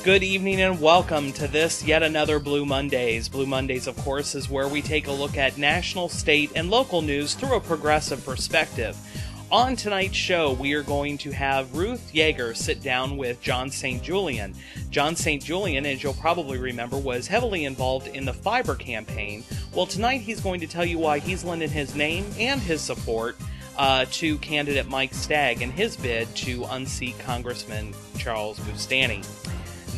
Good evening and welcome to this yet another Blue Mondays. Blue Mondays, of course, is where we take a look at national, state, and local news through a progressive perspective. On tonight's show, we are going to have Ruth Yeager sit down with John St. Julian. John St. Julian, as you'll probably remember, was heavily involved in the fiber campaign. Well, tonight he's going to tell you why he's lending his name and his support to candidate Mike Stagg in his bid to unseat Congressman Charles Boustany.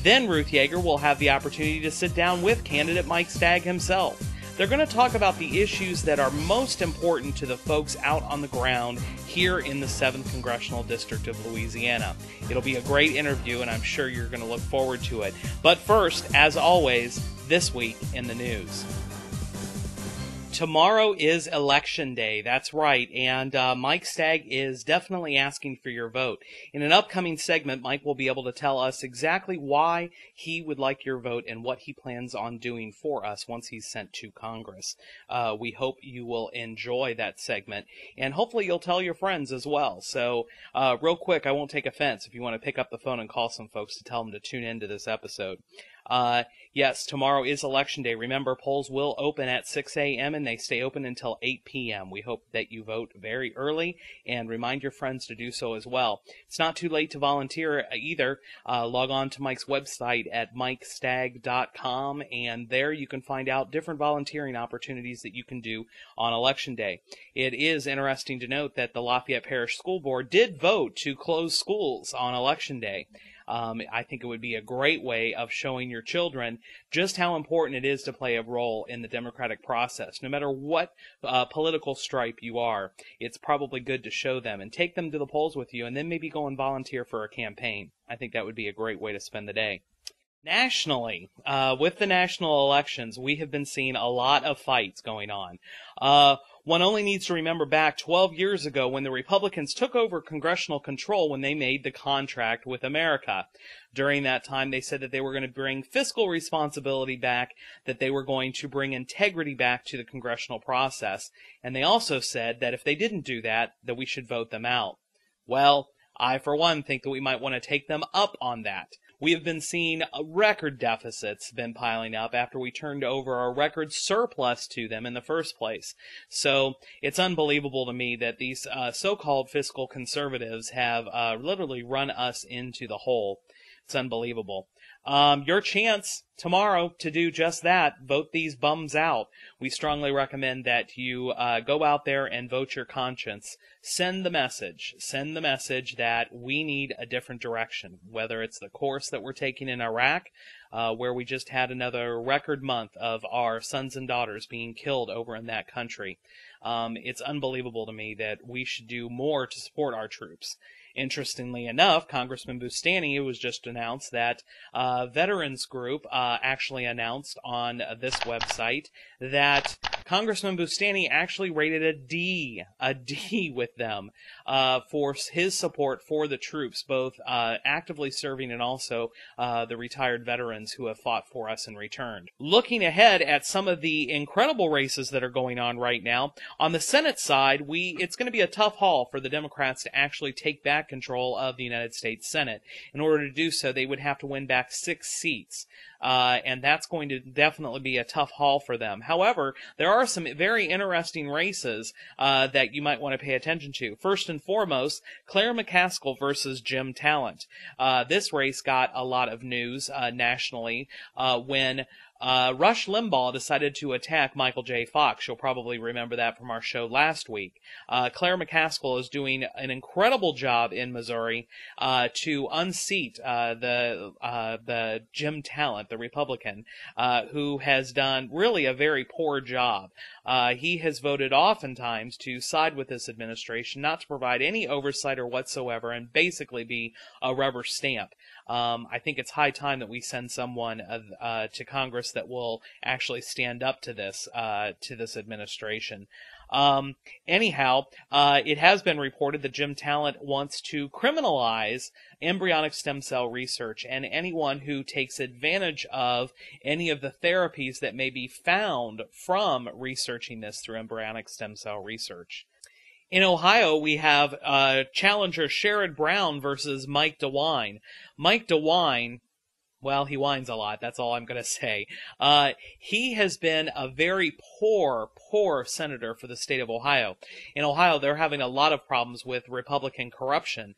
Then Ruth Yeager will have the opportunity to sit down with candidate Mike Stagg himself. They're going to talk about the issues that are most important to the folks out on the ground here in the 7th Congressional District of Louisiana. It'll be a great interview, and I'm sure you're going to look forward to it. But first, as always, this week in the news. Tomorrow is Election Day, that's right, and Mike Stagg is definitely asking for your vote. In an upcoming segment, Mike will be able to tell us exactly why he would like your vote and what he plans on doing for us once he's sent to Congress. We hope you will enjoy that segment, and hopefully you'll tell your friends as well. So, real quick, I won't take offense if you want to pick up the phone and call some folks to tell them to tune into this episode. Yes, tomorrow is Election Day. Remember, polls will open at 6 a.m. and they stay open until 8 p.m. We hope that you vote very early and remind your friends to do so as well. It's not too late to volunteer either. Log on to Mike's website at mikestagg.com, and there you can find out different volunteering opportunities that you can do on Election Day. It is interesting to note that the Lafayette Parish School Board did vote to close schools on Election Day. I think it would be a great way of showing your children just how important it is to play a role in the democratic process. No matter what political stripe you are, it's probably good to show them and take them to the polls with you and then maybe go and volunteer for a campaign. I think that would be a great way to spend the day. Nationally, with the national elections, we have been seeing a lot of fights going on. One only needs to remember back 12 years ago when the Republicans took over congressional control when they made the contract with America. During that time, they said that they were going to bring fiscal responsibility back, that they were going to bring integrity back to the congressional process, and they also said that if they didn't do that, that we should vote them out. Well, I, for one, think that we might want to take them up on that. We have been seeing record deficits been piling up after we turned over a record surplus to them in the first place. So it's unbelievable to me that these so-called fiscal conservatives have literally run us into the hole. It's unbelievable. Your chance tomorrow to do just that. Vote these bums out. We strongly recommend that you go out there and vote your conscience. Send the message. Send the message that we need a different direction, whether it's the course that we're taking in Iraq, where we just had another record month of our sons and daughters being killed over in that country. It's unbelievable to me that we should do more to support our troops. Interestingly enough, Congressman Boustany, it was just announced that Veterans Group actually announced on this website that Congressman Boustany actually rated a D with them for his support for the troops, both actively serving and also the retired veterans who have fought for us and returned. Looking ahead at some of the incredible races that are going on right now, on the Senate side, it's going to be a tough haul for the Democrats to actually take back control of the United States Senate. In order to do so, they would have to win back 6 seats. And that's going to definitely be a tough haul for them. However, there are some very interesting races that you might want to pay attention to. First and foremost, Claire McCaskill versus Jim Talent. This race got a lot of news nationally when Rush Limbaugh decided to attack Michael J. Fox. You'll probably remember that from our show last week. Claire McCaskill is doing an incredible job in Missouri to unseat the Jim Talent, the Republican, who has done really a very poor job. He has voted oftentimes to side with this administration, not to provide any oversight or whatsoever, and basically be a rubber stamp. I think it's high time that we send someone to Congress that will actually stand up to this administration. Anyhow, it has been reported that Jim Talent wants to criminalize embryonic stem cell research and anyone who takes advantage of any of the therapies that may be found from researching this through embryonic stem cell research. In Ohio, we have challenger Sherrod Brown versus Mike DeWine. Mike DeWine Well, he whines a lot. That's all I'm going to say. He has been a very poor senator for the state of Ohio. In Ohio, they're having a lot of problems with Republican corruption.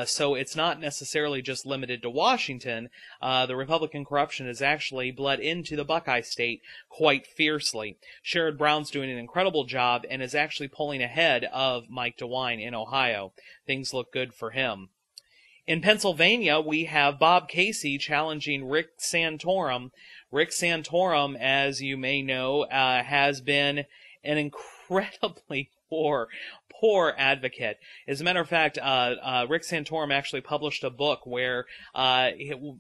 So it's not necessarily just limited to Washington. The Republican corruption has actually bled into the Buckeye State quite fiercely. Sherrod Brown's doing an incredible job and is actually pulling ahead of Mike DeWine in Ohio. Things look good for him. In Pennsylvania, we have Bob Casey challenging Rick Santorum. Rick Santorum, as you may know, has been an incredibly poor advocate. As a matter of fact, Rick Santorum actually published a book where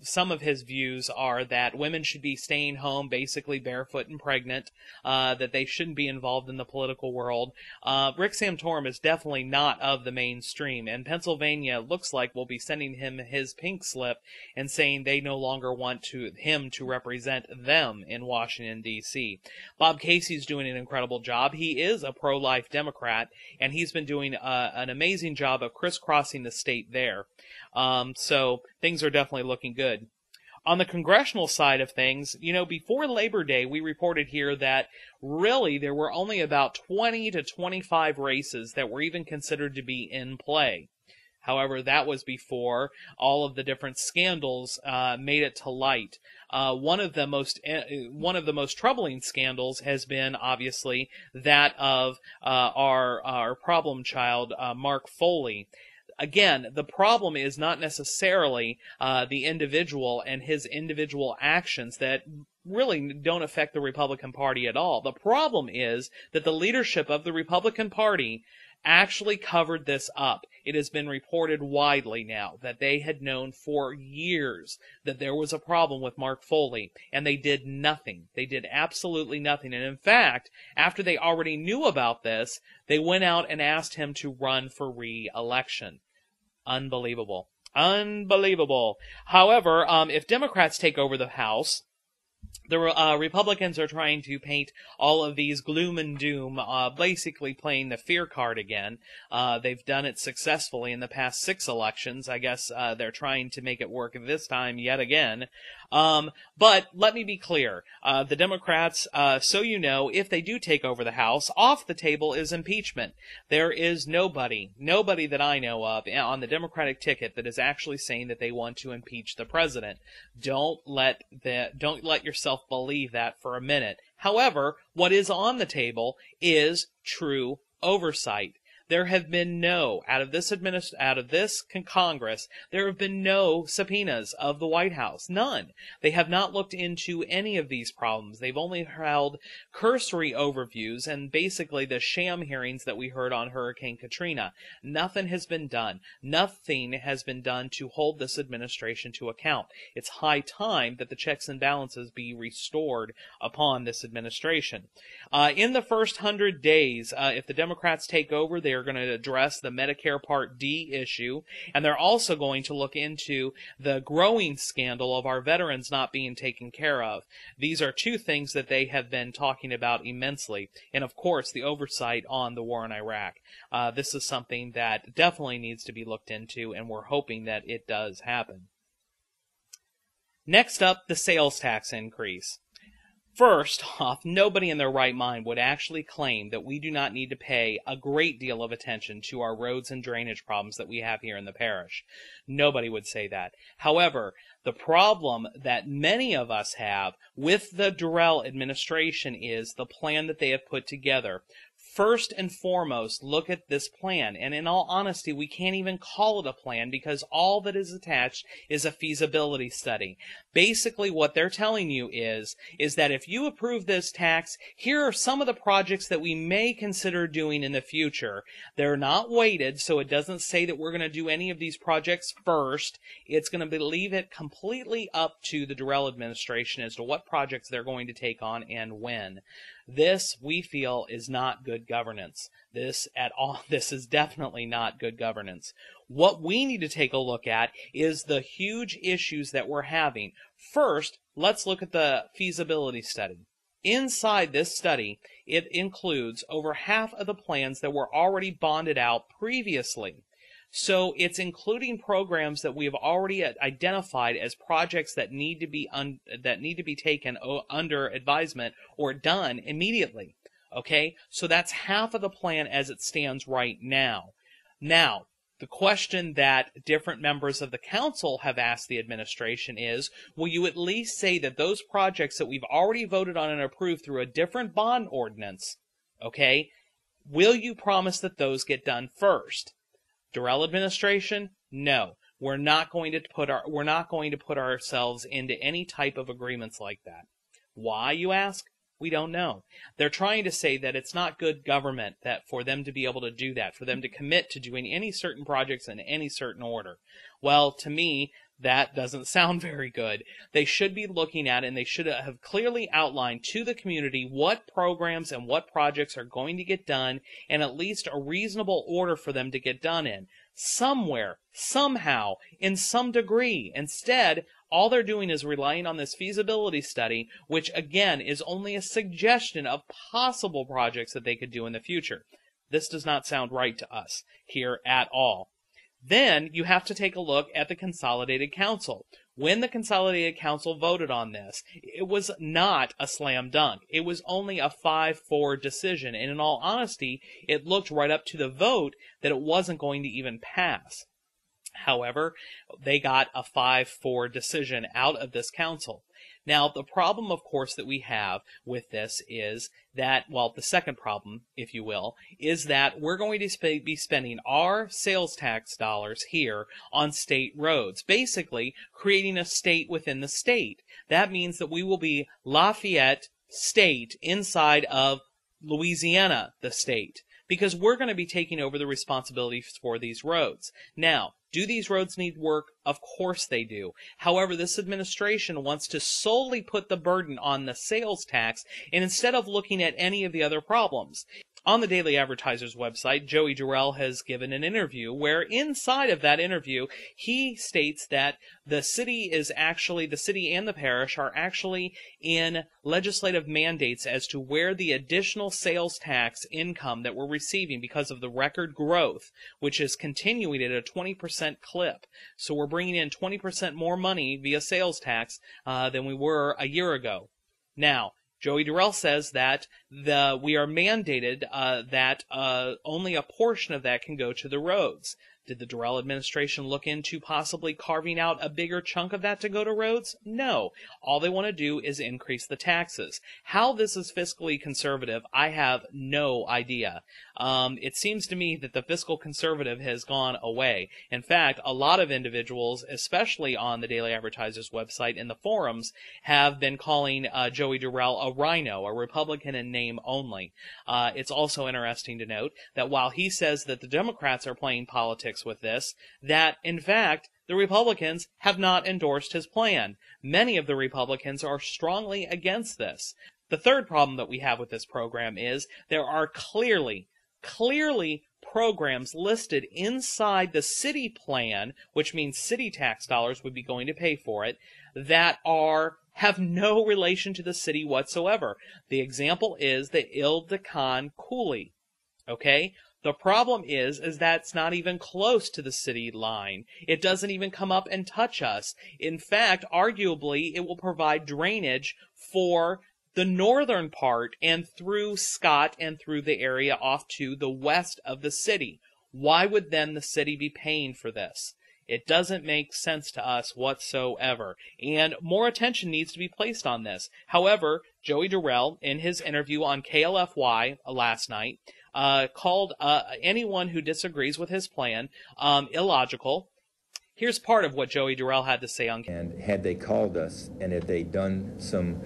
some of his views are that women should be staying home, basically barefoot and pregnant, that they shouldn't be involved in the political world. Rick Santorum is definitely not of the mainstream, and Pennsylvania looks like will be sending him his pink slip and saying they no longer want him to represent them in Washington, D.C. Bob Casey's doing an incredible job. He is a pro-life Democrat, and he's been doing an amazing job of crisscrossing the state there. So things are definitely looking good. On the congressional side of things, before Labor Day, we reported here that really there were only about 20 to 25 races that were even considered to be in play. However, that was before all of the different scandals made it to light. One of the most troubling scandals has been obviously that of our problem child, Mark Foley. Again, the problem is not necessarily the individual and his individual actions that really don't affect the Republican Party at all. The problem is that the leadership of the Republican Party actually covered this up. It has been reported widely now that they had known for years that there was a problem with Mark Foley, and they did nothing. They did absolutely nothing. And in fact, after they already knew about this, they went out and asked him to run for re-election. Unbelievable. Unbelievable. However, if Democrats take over the House, the Republicans are trying to paint all of these gloom and doom, basically playing the fear card again. They've done it successfully in the past 6 elections. I guess they're trying to make it work this time yet again. But let me be clear. The Democrats, so you know, if they do take over the House, off the table is impeachment. There is nobody that I know of on the Democratic ticket that is actually saying that they want to impeach the president. Don't let yourself believe that for a minute. However, what is on the table is true oversight. There have been out of this Congress, there have been no subpoenas of the White House. None. They have not looked into any of these problems. They've only held cursory overviews and basically the sham hearings that we heard on Hurricane Katrina. Nothing has been done. Nothing has been done to hold this administration to account. It's high time that the checks and balances be restored upon this administration. In the first 100 days, if the Democrats take over, they are going to address the Medicare Part D issue, and they're also going to look into the growing scandal of our veterans not being taken care of. These are 2 things that they have been talking about immensely, and of course the oversight on the war in Iraq. This is something that definitely needs to be looked into, and we're hoping that it does happen. Next up, the sales tax increase. First off, nobody in their right mind would actually claim that we do not need to pay a great deal of attention to our roads and drainage problems that we have here in the parish. Nobody would say that. However, the problem that many of us have with the Durrell administration is the plan that they have put together. First and foremost, look at this plan. And in all honesty, we can't even call it a plan because all that is attached is a feasibility study. Basically, what they're telling you is that if you approve this tax, here are some of the projects that we may consider doing in the future. They're not weighted, so it doesn't say that we're going to do any of these projects first. It's going to leave it completely up to the Durrell administration as to what projects they're going to take on and when. This, we feel, is not good governance. This is definitely not good governance. What we need to take a look at is the huge issues that we're having. First, let's look at the feasibility study. Inside this study, it includes over half of the plans that were already bonded out previously. So it's including programs that we have already identified as projects that need to be taken under advisement or done immediately. Okay, so that's half of the plan as it stands right now. Now, the question that different members of the council have asked the administration is, will you at least say that those projects that we've already voted on and approved through a different bond ordinance, okay, will you promise that those get done first? Doral administration, no. We're not going to put ourselves into any type of agreements like that. Why, you ask? We don't know. They're trying to say that it's not good government that for them to be able to do that, for them to commit to doing any certain projects in any certain order. Well, to me, that doesn't sound very good. They should be looking at it, and they should have clearly outlined to the community what programs and what projects are going to get done, and at least a reasonable order for them to get done in. Somewhere, somehow, in some degree. Instead, all they're doing is relying on this feasibility study, which again is only a suggestion of possible projects that they could do in the future. This does not sound right to us here at all. Then you have to take a look at the Consolidated Council. When the Consolidated Council voted on this, it was not a slam dunk. It was only a 5-4 decision, and in all honesty, it looked right up to the vote that it wasn't going to even pass. However, they got a 5-4 decision out of this council. Now, the problem, of course, that we have with this is that, well, the second problem, if you will, is that we're going to be spending our sales tax dollars here on state roads, basically creating a state within the state. That means that we will be Lafayette State inside of Louisiana, the state, because we're going to be taking over the responsibilities for these roads. Now, do these roads need work? Of course they do. However, this administration wants to solely put the burden on the sales tax, and instead of looking at any of the other problems. On the Daily Advertiser's website, Joey Durrell has given an interview where inside of that interview, he states that the city and the parish are actually in legislative mandates as to where the additional sales tax income that we're receiving because of the record growth, which is continuing at a 20% clip. So we're bringing in 20% more money via sales tax than we were a year ago. Now, Joey Durrell says that we are mandated that only a portion of that can go to the roads. Did the Durrell administration look into possibly carving out a bigger chunk of that to go to roads? No. All they want to do is increase the taxes. How this is fiscally conservative, I have no idea. It seems to me that the fiscal conservative has gone away. In fact, a lot of individuals, especially on the Daily Advertiser's website and the forums, have been calling Joey Durrell a rhino, a Republican in name only. It's also interesting to note that while he says that the Democrats are playing politics with this, that, in fact, the Republicans have not endorsed his plan. Many of the Republicans are strongly against this. The third problem that we have with this program is there are clearly programs listed inside the city plan, which means city tax dollars would be going to pay for it, that have no relation to the city whatsoever. The example is the Ile-de-Can Coulee. Okay? The problem is that's not even close to the city line. It doesn't even come up and touch us. In fact, arguably, it will provide drainage for the northern part and through Scott and through the area off to the west of the city. Why would then the city be paying for this? It doesn't make sense to us whatsoever, and more attention needs to be placed on this. However, Joey Durrell, in his interview on KLFY last night, called anyone who disagrees with his plan illogical. Here's part of what Joey Durrell had to say on. And had they called us and had they done some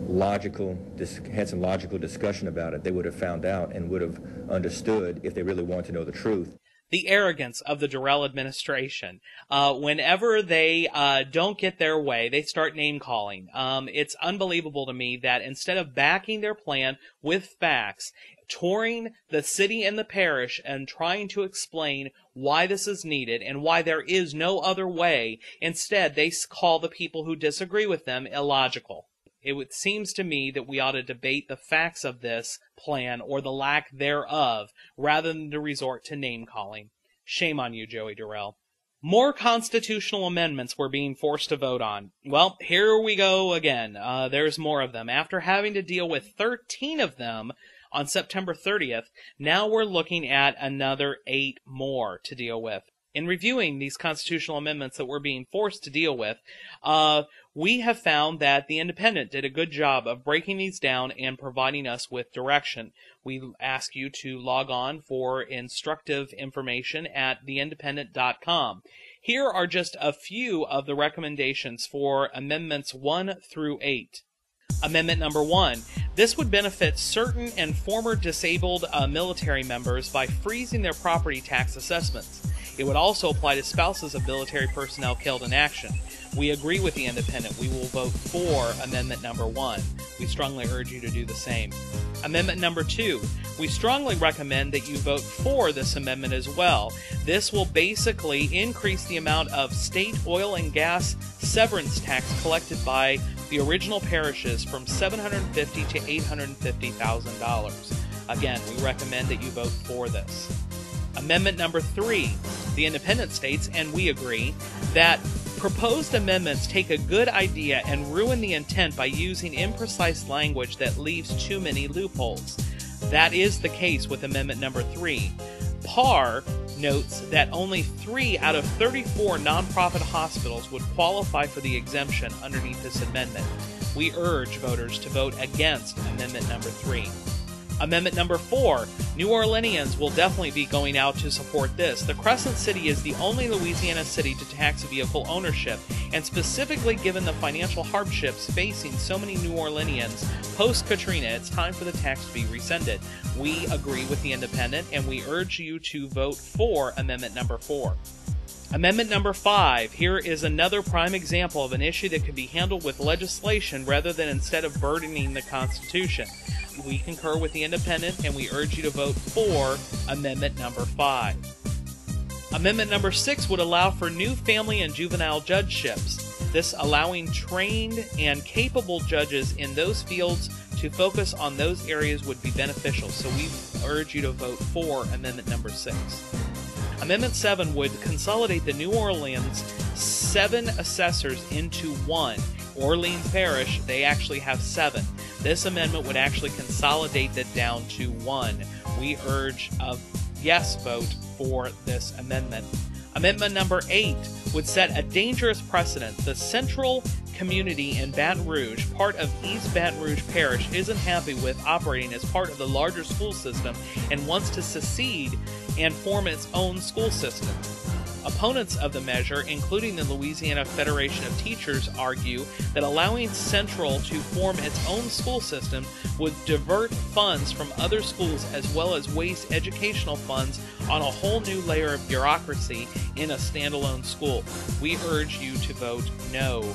logical discussion about it, they would have found out and would have understood if they really want to know the truth. The arrogance of the Durrell administration. Whenever they don't get their way, they start name-calling. It's unbelievable to me that instead of backing their plan with facts, touring the city and the parish and trying to explain why this is needed and why there is no other way, instead they call the people who disagree with them illogical. It seems to me that we ought to debate the facts of this plan or the lack thereof rather than to resort to name-calling. Shame on you, Joey Durrell. More constitutional amendments we're being forced to vote on. Well, here we go again. There's more of them. After having to deal with 13 of them on September 30th, now we're looking at another 8 more to deal with. In reviewing these constitutional amendments that we're being forced to deal with, we have found that The Independent did a good job of breaking these down and providing us with direction. We ask you to log on for instructive information at theindependent.com. Here are just a few of the recommendations for Amendments 1 through 8. Amendment number 1. This would benefit certain and former disabled military members by freezing their property tax assessments. It would also apply to spouses of military personnel killed in action. We agree with The Independent. We will vote for Amendment number 1. We strongly urge you to do the same. Amendment number 2. We strongly recommend that you vote for this amendment as well. This will basically increase the amount of state oil and gas severance tax collected by the original parishes from $750,000 to $850,000. Again, we recommend that you vote for this. Amendment number 3. The Independent states, and we agree, that proposed amendments take a good idea and ruin the intent by using imprecise language that leaves too many loopholes. That is the case with Amendment number 3. PAR notes that only 3 out of 34 nonprofit hospitals would qualify for the exemption underneath this amendment. We urge voters to vote against Amendment number 3. Amendment number 4. New Orleanians will definitely be going out to support this. The Crescent City is the only Louisiana city to tax vehicle ownership, and specifically given the financial hardships facing so many New Orleanians post-Katrina, it's time for the tax to be rescinded. We agree with The Independent, and we urge you to vote for Amendment number 4. Amendment number 5. Here is another prime example of an issue that could be handled with legislation rather than instead of burdening the Constitution. We concur with The Independent, and we urge you to vote for Amendment number 5. Amendment number 6 would allow for new family and juvenile judgeships. This allowing trained and capable judges in those fields to focus on those areas would be beneficial, so we urge you to vote for Amendment number 6. Amendment 7 would consolidate the New Orleans 7 assessors into 1. Orleans Parish, they actually have 7. This amendment would actually consolidate that down to 1. We urge a yes vote for this amendment. Amendment number 8 would set a dangerous precedent. The central community in Baton Rouge, part of East Baton Rouge Parish, isn't happy with operating as part of the larger school system and wants to secede and form its own school system. Opponents of the measure, including the Louisiana Federation of Teachers, argue that allowing Central to form its own school system would divert funds from other schools as well as waste educational funds on a whole new layer of bureaucracy in a standalone school. We urge you to vote no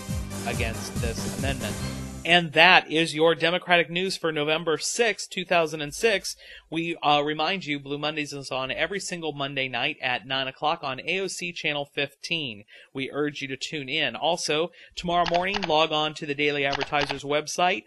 against this amendment. And that is your Democratic news for November 6, 2006. We remind you, Blue Mondays is on every single Monday night at 9 o'clock on AOC Channel 15. We urge you to tune in. Also, tomorrow morning, log on to the Daily Advertiser's website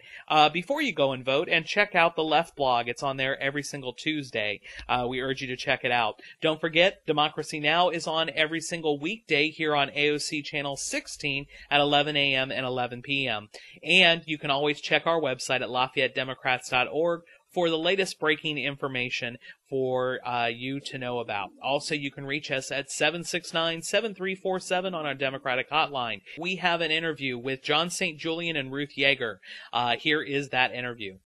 before you go and vote and check out the Left blog. It's on there every single Tuesday. We urge you to check it out. Don't forget, Democracy Now! Is on every single weekday here on AOC Channel 16 at 11 a.m. and 11 p.m. And you can always check our website at LafayetteDemocrats.org for the latest breaking information for you to know about. Also, you can reach us at 769-7347 on our Democratic hotline. We have an interview with John St. Julian and Ruth Yeager. Here is that interview.